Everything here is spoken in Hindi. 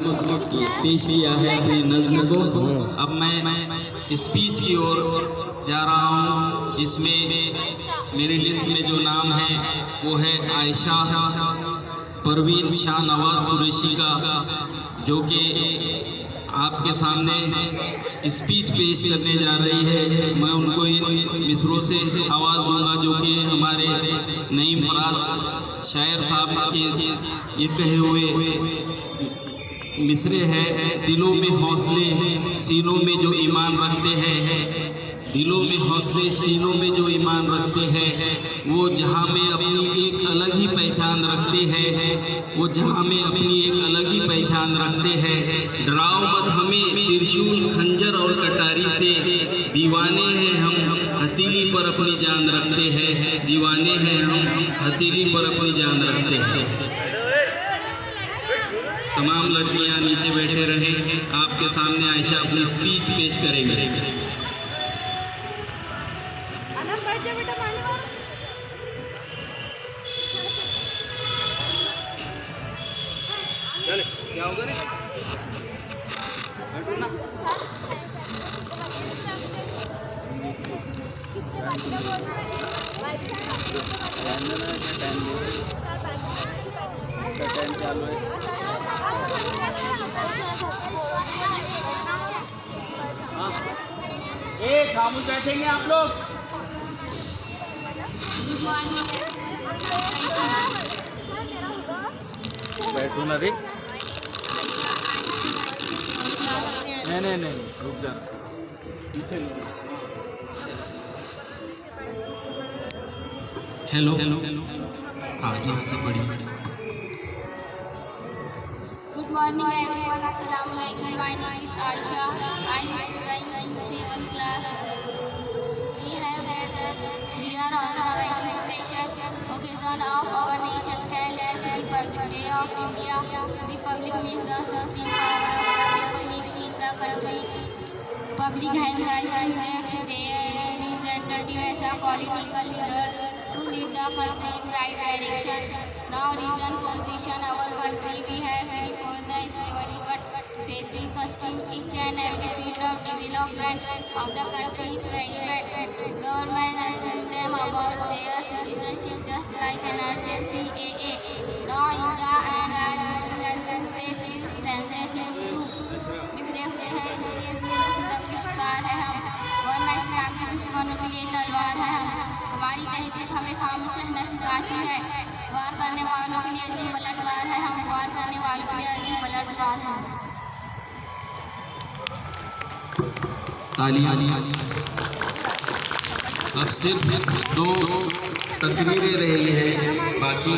पेश किया है अपनी नज़्म को। अब मैं स्पीच की ओर जा रहा हूँ, जिसमें मेरी लिस्ट में जो नाम है वो है आयशा परवीन शाह नवाज़ कुरैशी का, जो कि आपके सामने स्पीच पेश करने जा रही है। मैं उनको इन मिसरों से आवाज़ दूंगा, जो कि हमारे नईम फराज शायर साहब के ये कहे हुए मिसरे है। दिलों में हौसले सीनों में जो ईमान रखते हैं, दिलों में हौसले सीनों में जो ईमान रखते हैं, वो जहां में अपनी एक अलग ही पहचान रखते हैं, वो जहां में अपनी एक अलग ही पहचान रखते हैं। डराओ मत हमें त्रिशूल खंजर और कटारी से, दीवाने हैं हम हथेली पर अपनी जान रखते हैं, दीवाने हैं हम हथेली पर अपनी जान रखते हैं। तमाम लड़कियां नीचे बैठे रहें। आपके सामने आयशा अपनी स्पीच पेश करेंगे। क्या होगा रे? बैठो ना। टाइम चालू है। खामोश बैठेंगे आप लोग। बैठो ना रे। नहीं रुक जा, पीछे। हेलो हाँ, यहाँ से पढ़िए। Good morning everyone. Assalamu alaikum. My name is Aisha. I am studying in 7th class. We have gathered here on the very special occasion of our nation's as Republic Day of India. Republic means the supreme power of the people living in the country. Public has rights to elect their representatives as political leaders to lead the country in right direction. Now reason position our country we have before the slavery, but facing customs each and every field of development of the country is very bad. Government asking them about their citizenship just like an CAA. Now in the end I would like to say few stanzas too. बिखरे हुए हैं इसलिए जेल सितम के शिकार है हम, वरना इस्लाम के दुश्मनों के लिए तलवार है हम। हमारी तहजीब हमें खामोश रहना सिखाती है, वार करने वालों के लिए अजीम पलटवार है हम, वार करने वालों के लिए अजीम पलटवार है। तालियां। अब सिर्फ 2 तकरीरें रही है, बाकी